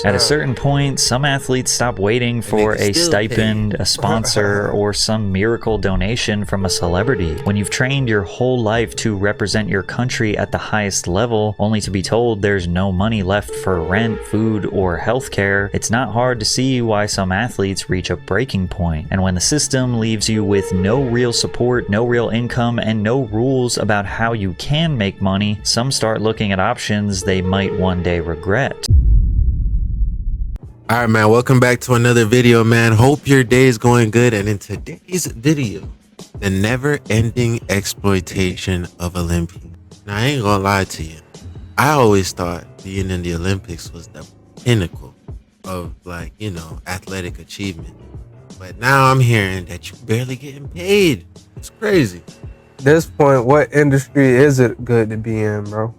At a certain point, some athletes stop waiting for a stipend, a sponsor, or some miracle donation from a celebrity. When you've trained your whole life to represent your country at the highest level, only to be told there's no money left for rent, food, or healthcare, it's not hard to see why some athletes reach a breaking point. And when the system leaves you with no real support, no real income, and no rules about how you can make money, some start looking at options they might one day regret. All right, man, welcome back to another video, man. Hope your day is going good. And in today's video, the never-ending exploitation of Olympians. Now, I ain't gonna lie to you. I always thought being in the Olympics was the pinnacle of, like, you know, athletic achievement. But now I'm hearing that you're barely getting paid. It's crazy. At this point, what industry is it good to be in, bro?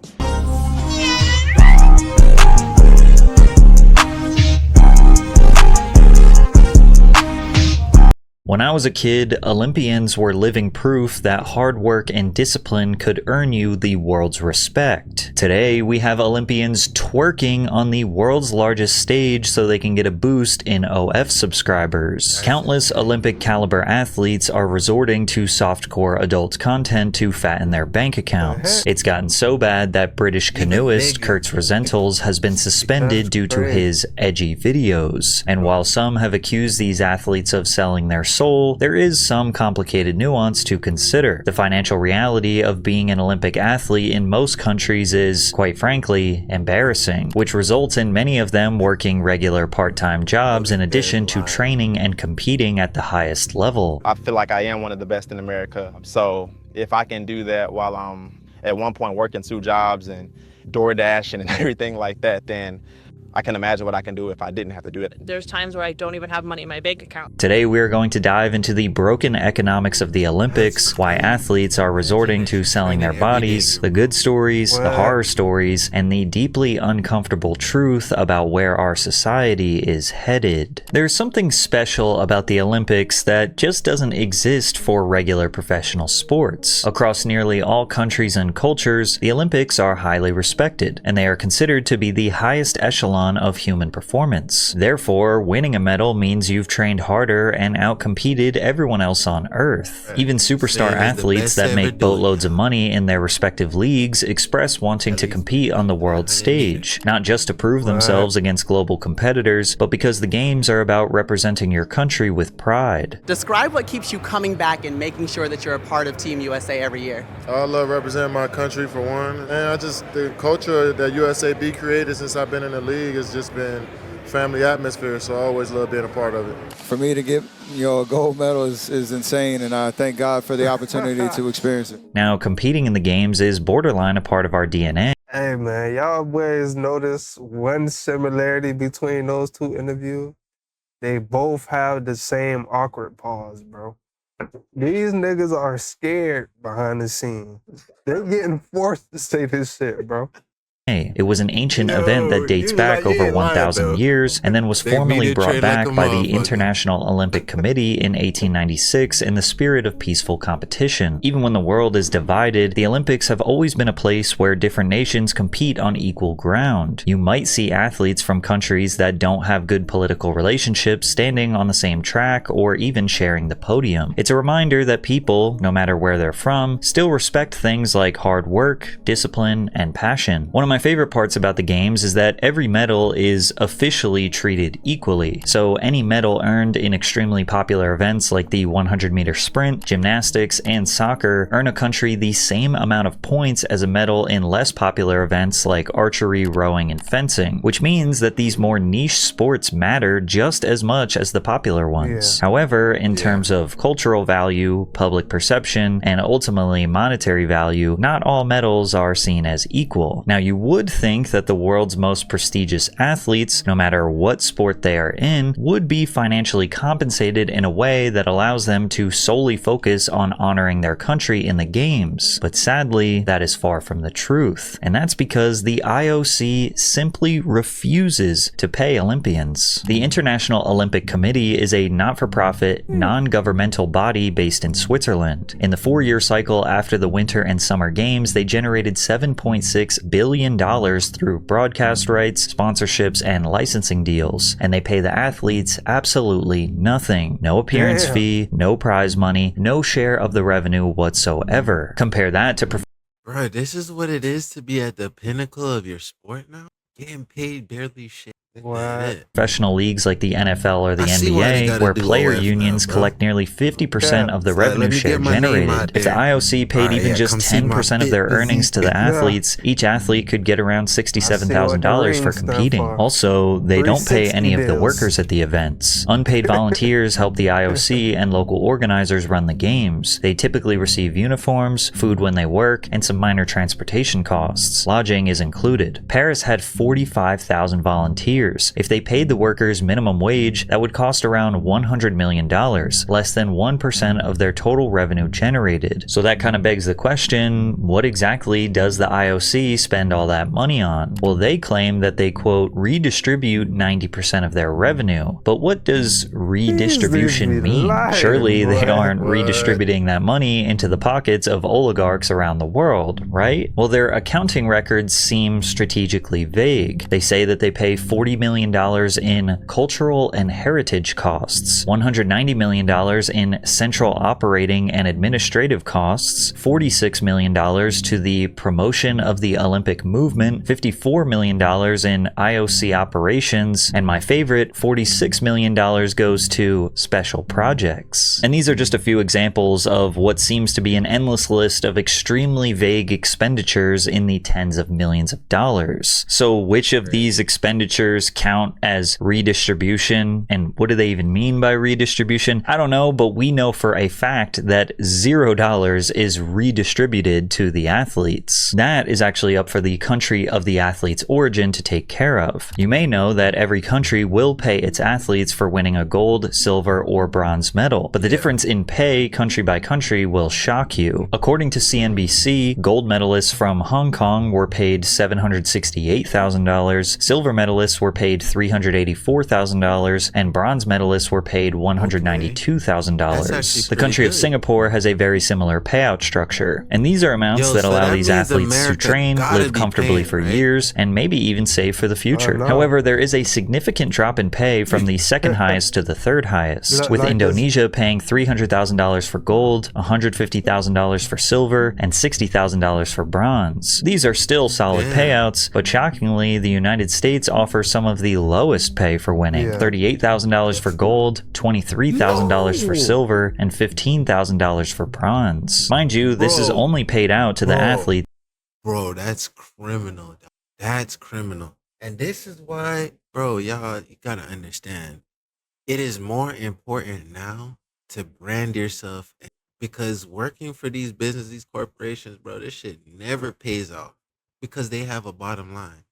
When I was a kid, Olympians were living proof that hard work and discipline could earn you the world's respect. Today, we have Olympians twerking on the world's largest stage so they can get a boost in OF subscribers. Countless Olympic caliber athletes are resorting to softcore adult content to fatten their bank accounts. It's gotten so bad that British canoeist Kurt Rosentals has been suspended due to his edgy videos. And while some have accused these athletes of selling their soul, there is some complicated nuance to consider. The financial reality of being an Olympic athlete in most countries is, quite frankly, embarrassing, which results in many of them working regular part-time jobs in addition to training and competing at the highest level. I feel like I am one of the best in America, so if I can do that while I'm at one point working 2 jobs and DoorDash and everything like that, then I can imagine what I can do if I didn't have to do it. There's times where I don't even have money in my bank account. Today we are going to dive into the broken economics of the Olympics, why athletes are resorting to selling their bodies, the good stories, the horror stories, and the deeply uncomfortable truth about where our society is headed. There's something special about the Olympics that just doesn't exist for regular professional sports. Across nearly all countries and cultures, the Olympics are highly respected, and they are considered to be the highest echelon of human performance. Therefore, winning a medal means you've trained harder and outcompeted everyone else on Earth. Even superstar athletes that make boatloads of money in their respective leagues express wanting to compete on the world stage, not just to prove themselves against global competitors, but because the games are about representing your country with pride. Describe what keeps you coming back and making sure that you're a part of Team USA every year. I love representing my country for one, and the culture that USAB created since I've been in the league has just been family atmosphere, so I always love being a part of it. For me to get, a gold medal is insane, and I thank God for the opportunity to experience it. Now, competing in the games is borderline a part of our DNA. Hey man, y'all boys notice one similarity between those two interviews? They both have the same awkward pause, bro. These niggas are scared behind the scenes. They're getting forced to say this shit, bro. It was an ancient event that dates back over 1,000 years and then was formally brought back by the International Olympic Committee in 1896 in the spirit of peaceful competition. Even when the world is divided, the Olympics have always been a place where different nations compete on equal ground. You might see athletes from countries that don't have good political relationships standing on the same track or even sharing the podium. It's a reminder that people, no matter where they're from, still respect things like hard work, discipline, and passion. One of my favorite parts about the games is that every medal is officially treated equally. So any medal earned in extremely popular events like the 100-meter sprint, gymnastics, and soccer earn a country the same amount of points as a medal in less popular events like archery, rowing, and fencing, which means that these more niche sports matter just as much as the popular ones. However, in terms of cultural value, public perception, and ultimately monetary value, not all medals are seen as equal. Now, you would think that the world's most prestigious athletes, no matter what sport they are in, would be financially compensated in a way that allows them to solely focus on honoring their country in the games. But sadly, that is far from the truth. And that's because the IOC simply refuses to pay Olympians. The International Olympic Committee is a not-for-profit, non-governmental body based in Switzerland. In the 4-year cycle after the Winter and Summer Games, they generated $7.6 billion billion through broadcast rights, sponsorships, and licensing deals, and they pay the athletes absolutely nothing. No appearance fee, no prize money, no share of the revenue whatsoever. Compare that to Bro, this is what it is to be at the pinnacle of your sport now? Getting paid barely shit. What? professional leagues like the NFL or the I see why they NBA, gotta where do player OF now, unions bro. collect nearly 50% of the So, revenue let me share get my name out generated. If the there. IOC paid Alright, even yeah, just come see my 10% of their fit earnings to the Yeah. athletes, each athlete could get around $67,000 for rings stand competing. for. Also, they don't pay 360 any of the deals. workers at the events. Unpaid volunteers help the IOC and local organizers run the games. They typically receive uniforms, food when they work, and some minor transportation costs. Lodging is included. Paris had 45,000 volunteers. If they paid the workers minimum wage, that would cost around $100 million, less than 1% of their total revenue generated. So that kind of begs the question, what exactly does the IOC spend all that money on? Well, they claim that they, quote, redistribute 90% of their revenue. But what does redistribution These niggas be mean? lying, Surely they boy. aren't What? redistributing that money into the pockets of oligarchs around the world, right? Well, their accounting records seem strategically vague. They say that they pay $40 million in cultural and heritage costs, $190 million in central operating and administrative costs, $46 million to the promotion of the Olympic movement, $54 million in IOC operations, and my favorite, $46 million goes to special projects. And these are just a few examples of what seems to be an endless list of extremely vague expenditures in the tens of millions of dollars. So which of these expenditures count as redistribution, and what do they even mean by redistribution? I don't know, but we know for a fact that $0 is redistributed to the athletes. That is actually up for the country of the athlete's origin to take care of. You may know that every country will pay its athletes for winning a gold, silver, or bronze medal, but the difference in pay country by country will shock you. According to CNBC, gold medalists from Hong Kong were paid $768,000, silver medalists were paid $384,000, and bronze medalists were paid $192,000. actually The country of pretty good. Singapore has a very similar payout structure, and these are amounts Yo, that so allow that these means athletes to America train, gotta live be comfortably paying, for right? years, and maybe even save for the future. know. However, there is a significant drop in pay from the second highest to the third highest, with Like this. Indonesia paying $300,000 for gold, $150,000 for silver, and $60,000 for bronze. These are still solid Damn. payouts, but shockingly, the United States offers some of the lowest pay for winning. Yeah. $38,000 for gold, $23,000 for No. silver, and $15,000 for bronze. Mind you, this is Bro. only paid out to the Bro. athlete. Bro, that's criminal. Dog. That's criminal. And this is why, bro, y'all, you gotta understand. It is more important now to brand yourself, because working for these businesses, these corporations, bro, this shit never pays off because they have a bottom line.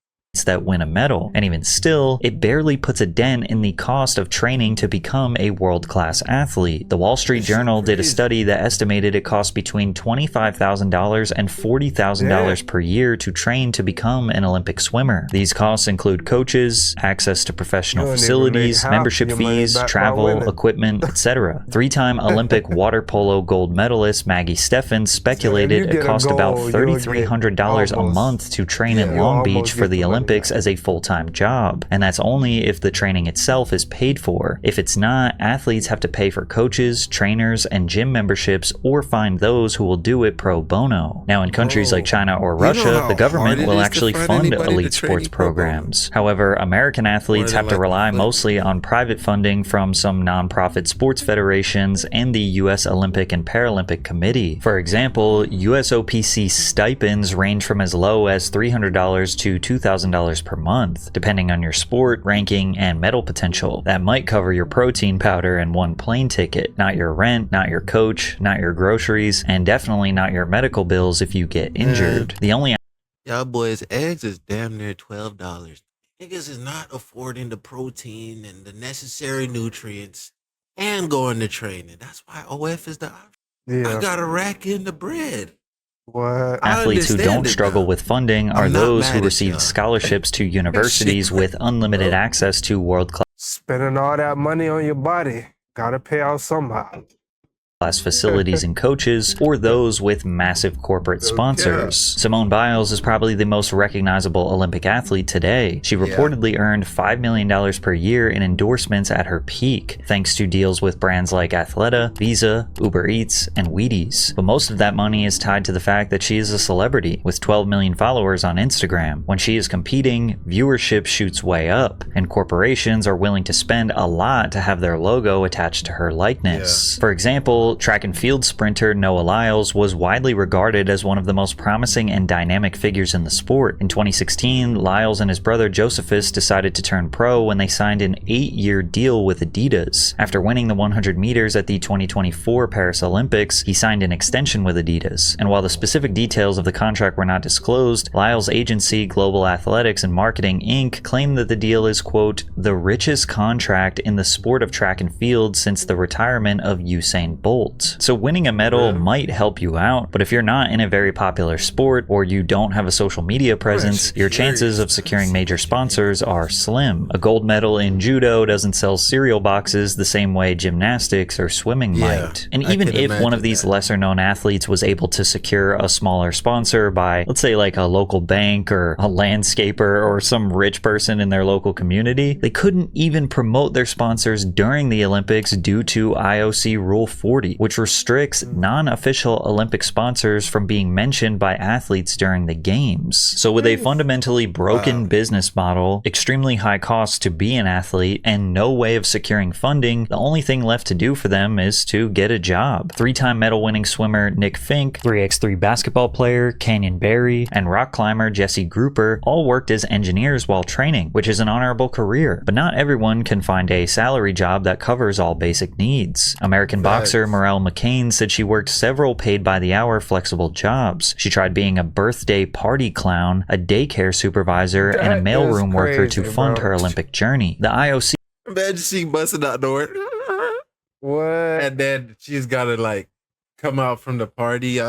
That win a medal, and even still, it barely puts a dent in the cost of training to become a world-class athlete. The Wall Street That's Journal did a crazy. study that estimated it costs between $25,000 and $40,000 per year to train to become an Olympic swimmer. These costs include coaches, access to professional You don't even facilities, make half membership your money fees, back by travel, winning. equipment, etc. Three-time Olympic water polo gold medalist Maggie Steffens speculated you it get a cost about gold, you'll get $3,300 a almost- month to train in you'll Long Beach almost for get the the money Olympics back. as a full-time job, and that's only if the training itself is paid for. If it's not, athletes have to pay for coaches, trainers, and gym memberships, or find those who will do it pro bono. Now, in countries Whoa. like China or You know Russia, how the government hard it will is to actually find fund anybody to elite train sports you pro bono? programs. However, American athletes More have than to like rely the foot. mostly on private funding from some nonprofit sports federations and the U.S. Olympic and Paralympic Committee. For example, USOPC stipends range from as low as $300 to $2,000 per month, depending on your sport, ranking, and medal potential. That might cover your protein powder and one plane ticket, not your rent, not your coach, not your groceries, and definitely not your medical bills if you get injured. The only Y'all boys, eggs is damn near $12. Niggas is not affording the protein and the necessary nutrients and going to training. That's why OF is the option. Yeah. I gotta rack in the bread. What? I athletes who understand don't it struggle now. with funding are I'm not those mad who at received y'all. scholarships to universities with unlimited access to world-class Spending all that money on your body. Gotta pay out somehow. facilities and coaches, or those with massive corporate sponsors. Simone Biles is probably the most recognizable Olympic athlete today. She reportedly earned $5 million per year in endorsements at her peak, thanks to deals with brands like Athleta, Visa, Uber Eats, and Wheaties. But most of that money is tied to the fact that she is a celebrity with 12 million followers on Instagram. When she is competing, viewership shoots way up, and corporations are willing to spend a lot to have their logo attached to her likeness. For example, track and field sprinter Noah Lyles was widely regarded as one of the most promising and dynamic figures in the sport. In 2016, Lyles and his brother Josephus decided to turn pro when they signed an 8-year deal with Adidas. After winning the 100 meters at the 2024 Paris Olympics, he signed an extension with Adidas. And while the specific details of the contract were not disclosed, Lyles' agency, Global Athletics and Marketing Inc., claimed that the deal is, quote, the richest contract in the sport of track and field since the retirement of Usain Bolt. So winning a medal might help you out, but if you're not in a very popular sport or you don't have a social media presence, your chances of securing major sponsors are slim. A gold medal in judo doesn't sell cereal boxes the same way gymnastics or swimming might. And even if one of these lesser known athletes was able to secure a smaller sponsor by, let's say, like a local bank or a landscaper or some rich person in their local community, they couldn't even promote their sponsors during the Olympics due to IOC Rule 40, which restricts non-official Olympic sponsors from being mentioned by athletes during the games. So with a fundamentally broken business model, extremely high costs to be an athlete, and no way of securing funding, the only thing left to do for them is to get a job. 3-time medal-winning swimmer Nick Fink, 3x3 basketball player Canyon Barry, and rock climber Jesse Grouper all worked as engineers while training, which is an honorable career. But not everyone can find a salary job that covers all basic needs. American boxer Morel McCain said she worked several paid-by-the-hour flexible jobs. She tried being a birthday party clown, a daycare supervisor, and a mailroom worker to fund her Olympic journey. The IOC... Imagine she busting out door. What? And then she's got to, like, come out from the party,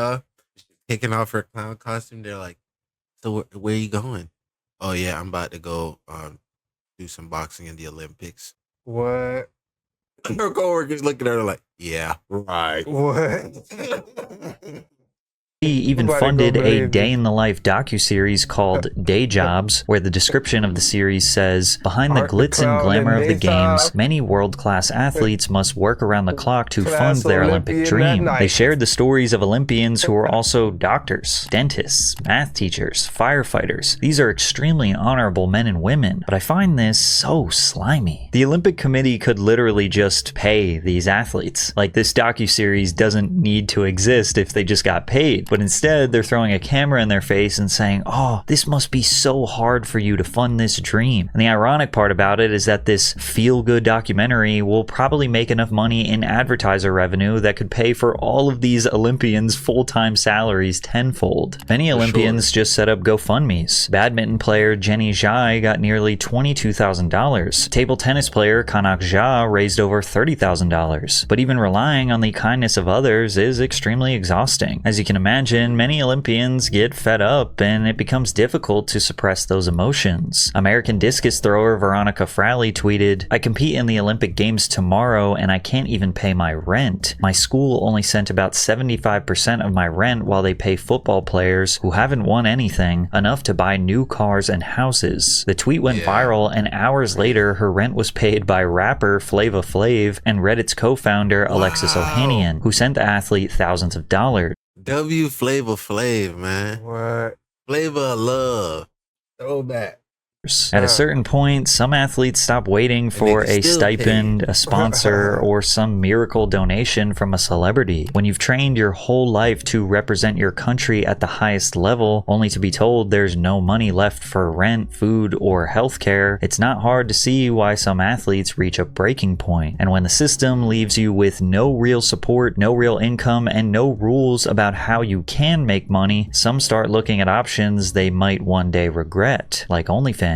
taking off her clown costume. They're like, so where are you going? Oh, yeah, I'm about to go do some boxing in the Olympics. What? Her coworkers looking at her like, yeah, right. What? He even funded a day-in-the-life docuseries called Day Jobs, where the description of the series says, behind the glitz and glamour of the games, many world-class athletes must work around the clock to fund their Olympic dream. They shared the stories of Olympians who were also doctors, dentists, math teachers, firefighters. These are extremely honorable men and women, but I find this so slimy. The Olympic Committee could literally just pay these athletes. Like, this docuseries doesn't need to exist if they just got paid. But instead, they're throwing a camera in their face and saying, oh, this must be so hard for you to fund this dream. And the ironic part about it is that this feel-good documentary will probably make enough money in advertiser revenue that could pay for all of these Olympians' full-time salaries tenfold. Many Olympians just set up GoFundMes. Badminton player Jenny Zhai got nearly $22,000. Table tennis player Kanak Jha raised over $30,000. But even relying on the kindness of others is extremely exhausting. As you can imagine, many Olympians get fed up and it becomes difficult to suppress those emotions. American discus thrower Veronica Fraley tweeted, I compete in the Olympic Games tomorrow and I can't even pay my rent. My school only sent about 75% of my rent while they pay football players who haven't won anything enough to buy new cars and houses. The tweet went viral and hours later her rent was paid by rapper Flava Flav and Reddit's co-founder Alexis Ohanian, who sent the athlete thousands of dollars. W Flavor Flav, man. What? Flavor of love. Throwback. At a certain point, some athletes stop waiting for a stipend, a sponsor, or some miracle donation from a celebrity. When you've trained your whole life to represent your country at the highest level, only to be told there's no money left for rent, food, or healthcare, it's not hard to see why some athletes reach a breaking point. And when the system leaves you with no real support, no real income, and no rules about how you can make money, some start looking at options they might one day regret, like OnlyFans.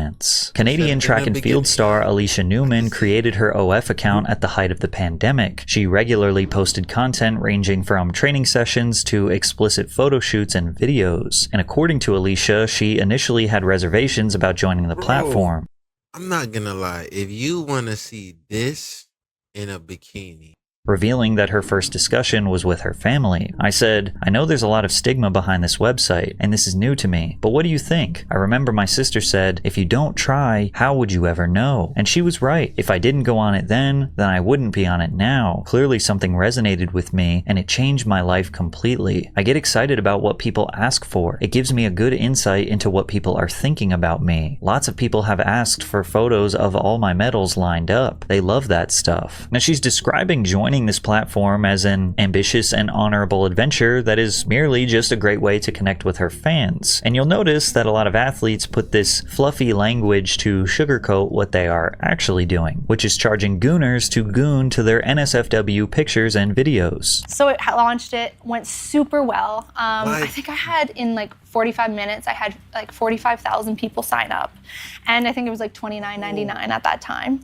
Canadian track and field star Alicia Newman created her OF account at the height of the pandemic. She regularly posted content ranging from training sessions to explicit photo shoots and videos. And according to Alicia, she initially had reservations about joining the platform. I'm not gonna lie, if you want to see this in a bikini, revealing that her first discussion was with her family. I said, "I know there's a lot of stigma behind this website, and this is new to me, but what do you think?" I remember my sister said, "If you don't try, how would you ever know?" And she was right. If I didn't go on it then I wouldn't be on it now. Clearly something resonated with me, and it changed my life completely. I get excited about what people ask for. It gives me a good insight into what people are thinking about me. Lots of people have asked for photos of all my medals lined up. They love that stuff. Now she's describing joining this platform as an ambitious and honorable adventure that is merely just a great way to connect with her fans. And you'll notice that a lot of athletes put this fluffy language to sugarcoat what they are actually doing, which is charging gooners to goon to their NSFW pictures and videos. So it launched, it went super well. I think I had in like 45 minutes, I had like 45,000 people sign up. And I think it was like $29.99 at that time.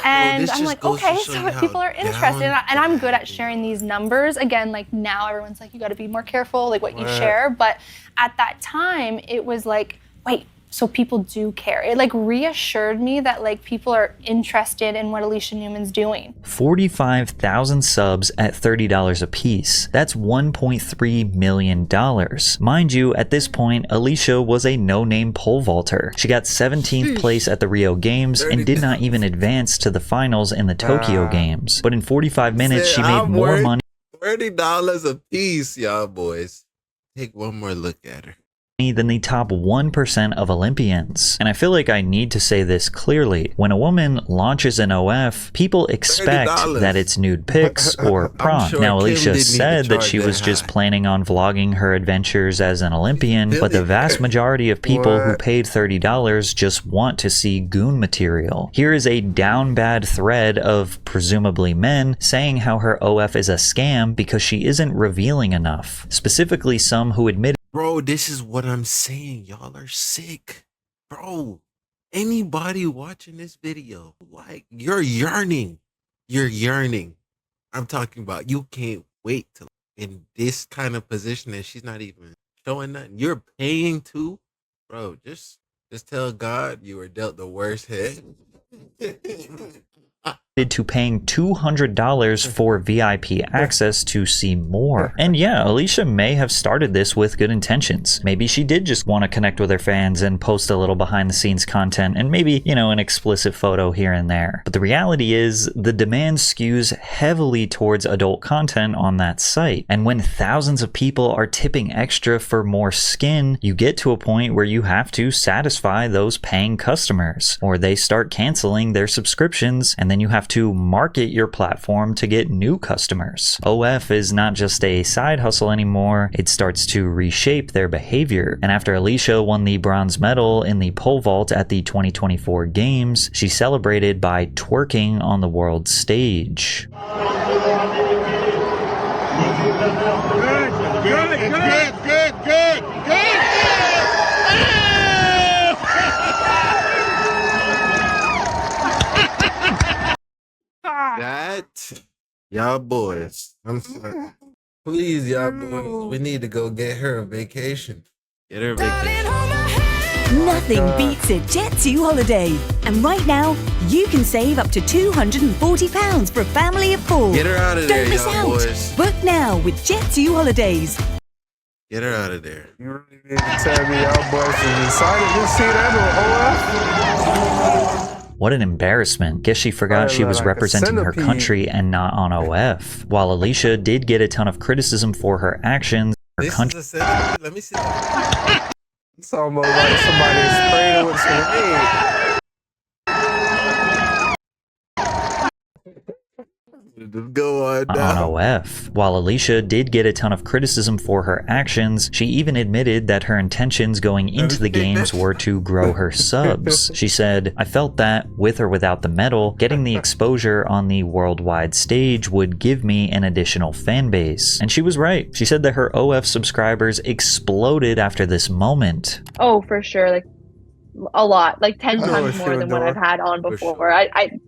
And I'm like, okay, so people are interested. And I'm good at sharing these numbers. Again, like now everyone's like, you gotta be more careful, like what you share. But at that time, it was like, wait, so people do care. It like reassured me that like people are interested in what Alicia Newman's doing. 45,000 subs at $30 a piece. That's $1.3 million. Mind you, at this point, Alicia was a no-name pole vaulter. She got 17th place at the Rio Games and did not even advance to the finals in the Tokyo Games. But in 45 minutes, she made more money. $30 a piece, y'all boys. Take one more look at her. Than the top 1% of Olympians. And I feel like I need to say this clearly. When a woman launches an OF, people expect that it's nude pics or prom. Sure now, Alicia said that she was just planning on vlogging her adventures as an Olympian, but the vast majority of people who paid $30 just want to see goon material. Here is a down bad thread of presumably men saying how her OF is a scam because she isn't revealing enough. Specifically, some who admitted, bro, this is what I'm saying. Y'all are sick. Bro, anybody watching this video, like, you're yearning. You're yearning. I'm talking about you can't wait to in this kind of position and she's not even showing nothing. You're paying too? Bro, just tell God you were dealt the worst hand. to paying $200 for VIP access to see more. And yeah, Alicia may have started this with good intentions. Maybe she did just want to connect with her fans and post a little behind the scenes content and maybe, you know, an explicit photo here and there. But the reality is the demand skews heavily towards adult content on that site. And when thousands of people are tipping extra for more skin, you get to a point where you have to satisfy those paying customers, or they start canceling their subscriptions, and then you have to market your platform to get new customers. OF is not just a side hustle anymore, it starts to reshape their behavior. And after Alicia won the bronze medal in the pole vault at the 2024 Games, she celebrated by twerking on the world stage. Good. That, y'all boys, I'm sorry. Please, y'all boys, we need to go get her a vacation. Get her a vacation. Nothing beats a Jet2 holiday. And right now, you can save up to £240 for a family of 4. Get her out of there, Don't miss y'all out. boys. Book now with Jet2 Holidays. Get her out of there. You really need to tell me y'all boys is excited to see that on OF? What an embarrassment. Guess she forgot she was representing her country and not on OF. While Alicia did get a ton of criticism for her actions, her country... Let me see that. It's almost like somebody sprayed it with some rain. Go on OF. While Alicia did get a ton of criticism for her actions, she even admitted that her intentions going into the games were to grow her subs. She said, "I felt that, with or without the medal, getting the exposure on the worldwide stage would give me an additional fan base." And she was right. She said that her OF subscribers exploded after this moment. Oh, for sure. Like, a lot, like 10 times more than what I've had on before. Sure.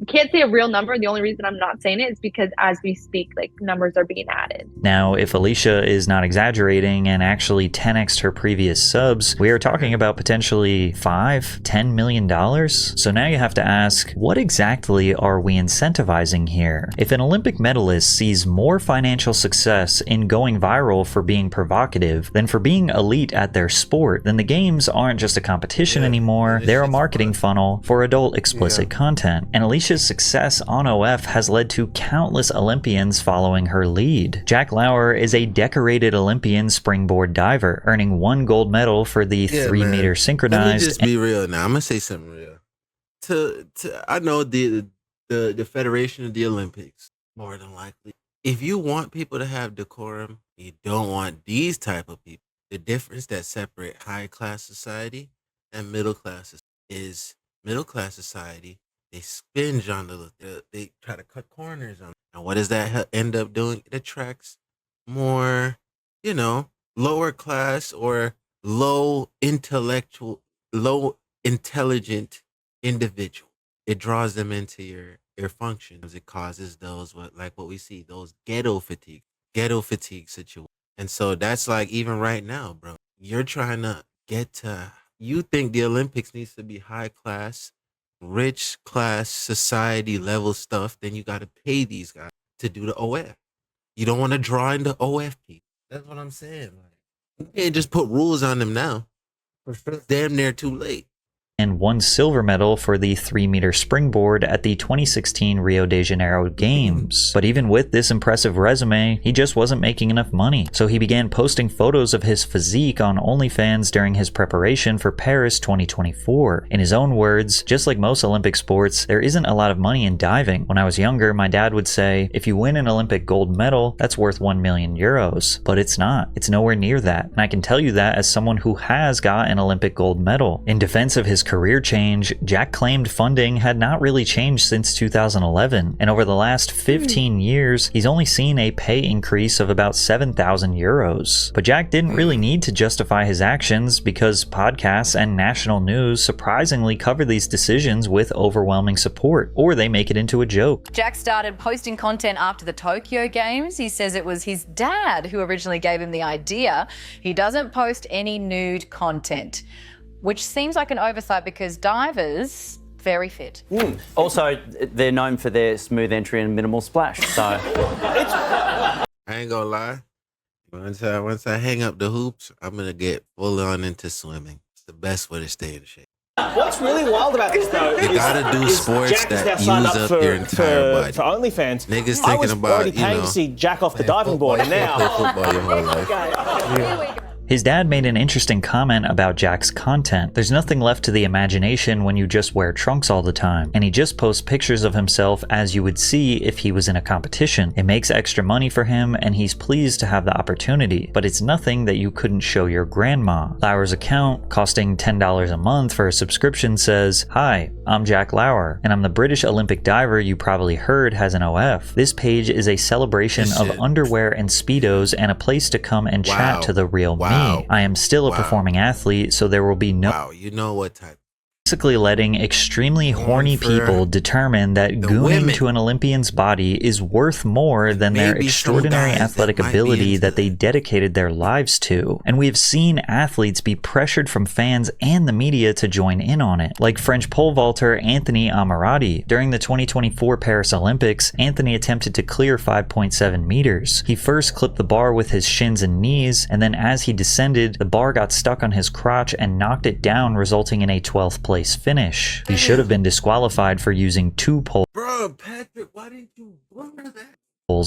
can't say a real number. The only reason I'm not saying it is because as we speak, like, numbers are being added. Now, if Alicia is not exaggerating and actually 10x'd her previous subs, we are talking about potentially $5–10 million. So now you have to ask, what exactly are we incentivizing here? If an Olympic medalist sees more financial success in going viral for being provocative than for being elite at their sport, then the games aren't just a competition anymore, they're a marketing funnel for adult explicit content. And Alicia's success on OF has led to countless Olympians following her lead. Jack Lauer is a decorated Olympian springboard diver, earning 1 gold medal for the 3-meter synchronized. Let me just be real now. I'm gonna say something real. I know the Federation of the Olympics, more than likely. If you want people to have decorum, you don't want these type of people. The difference that separate high class society and middle class is middle class society. They spinge on they try to cut corners on. And what does that end up doing? It attracts more, lower class or low intelligent individual. It draws them into your functions. It causes those what we see, those ghetto fatigue situations. And so that's like, even right now, bro, you're trying to you think the Olympics needs to be high class, rich class, society level stuff, then you got to pay these guys to do the OF. You don't want to draw in the OF people. That's what I'm saying. Like, you can't just put rules on them now. It's damn near too late. And 1 silver medal for the 3-meter springboard at the 2016 Rio de Janeiro Games. But even with this impressive resume, he just wasn't making enough money. So he began posting photos of his physique on OnlyFans during his preparation for Paris 2024. In his own words, just like most Olympic sports, there isn't a lot of money in diving. When I was younger, my dad would say, if you win an Olympic gold medal, that's worth 1 million euros. But it's not. It's nowhere near that. And I can tell you that as someone who has got an Olympic gold medal. In defense of his career change, Jack claimed funding had not really changed since 2011, and over the last 15 years, he's only seen a pay increase of about 7,000 euros. But Jack didn't really need to justify his actions because podcasts and national news surprisingly cover these decisions with overwhelming support, or they make it into a joke. Jack started posting content after the Tokyo Games. He says it was his dad who originally gave him the idea. He doesn't post any nude content, which seems like an oversight because divers, very fit. Also, they're known for their smooth entry and minimal splash, so... I ain't gonna lie. Once I hang up the hoops, I'm gonna get full on into swimming. It's the best way to stay in shape. What's really wild about this, though, you gotta do sports that use up your entire body. For OnlyFans, niggas thinking about, already paying to see Jack off the diving board, and now... Play football your whole life. His dad made an interesting comment about Jack's content. There's nothing left to the imagination when you just wear trunks all the time, and he just posts pictures of himself as you would see if he was in a competition. It makes extra money for him, and he's pleased to have the opportunity, but it's nothing that you couldn't show your grandma. Lauer's account, costing $10 a month for a subscription, says, "Hi, I'm Jack Lauer, and I'm the British Olympic diver you probably heard has an OF. This page is a celebration of underwear and Speedos and a place to come and chat to the real me. I am still a performing athlete, so there will be no... Wow, you know what type... Basically letting extremely horny people determine that gooning to an Olympian's body is worth more than their extraordinary athletic ability that they dedicated their lives to. And we have seen athletes be pressured from fans and the media to join in on it, like French pole vaulter Anthony Amirati. During the 2024 Paris Olympics, Anthony attempted to clear 5.7 meters. He first clipped the bar with his shins and knees, and then as he descended, the bar got stuck on his crotch and knocked it down, resulting in a 12th place finish. He should have been disqualified for using 2 poles. Bro, Patrick, why didn't you blur that?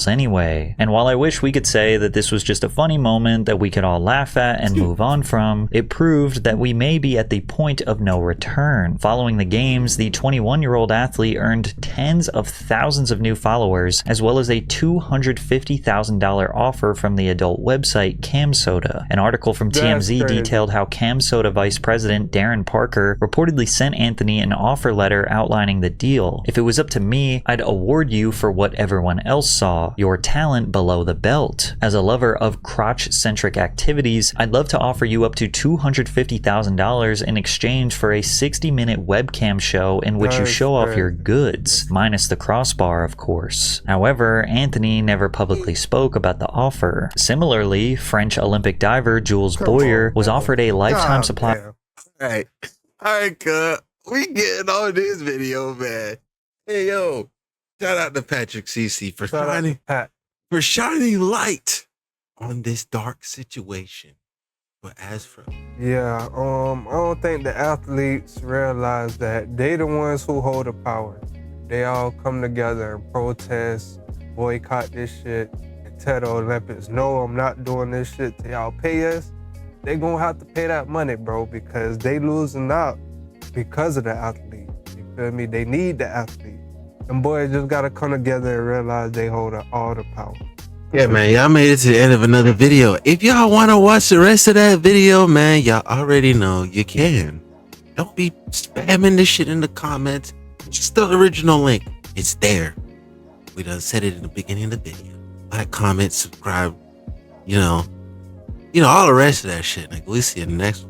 Anyway. And while I wish we could say that this was just a funny moment that we could all laugh at and move on from, it proved that we may be at the point of no return. Following the games, the 21-year-old athlete earned tens of thousands of new followers, as well as a $250,000 offer from the adult website CamSoda. An article from TMZ detailed how CamSoda Vice President Darren Parker reportedly sent Anthony an offer letter outlining the deal. "If it was up to me, I'd award you for what everyone else saw. saw your talent below the belt. As a lover of crotch-centric activities, I'd love to offer you up to $250,000 in exchange for a 60-minute webcam show in which you show off your goods, minus the crossbar, of course. However, Anthony never publicly spoke about the offer. Similarly, French Olympic diver Jules Boyer was offered a lifetime supply. All right, cut. We getting on this video, man. Hey, yo, shout out to Patrick CC for shining light on this dark situation. But as for I don't think the athletes realize that they the ones who hold the power. They all come together and protest, boycott this shit, and tell the Olympics, no, I'm not doing this shit till y'all pay us. They gonna have to pay that money, bro, because they losing out because of the athlete. You feel me? They need the athlete. Them boys just gotta come together and realize they hold all the power. yeah, man, y'all made it to the end of another video. If y'all want to watch the rest of that video, man, y'all already know you can. Don't be spamming this shit in the comments. Just the original link. It's there. We done said it in the beginning of the video. Like, comment, subscribe, you know, all the rest of that shit. Like, we'll see you in the next one.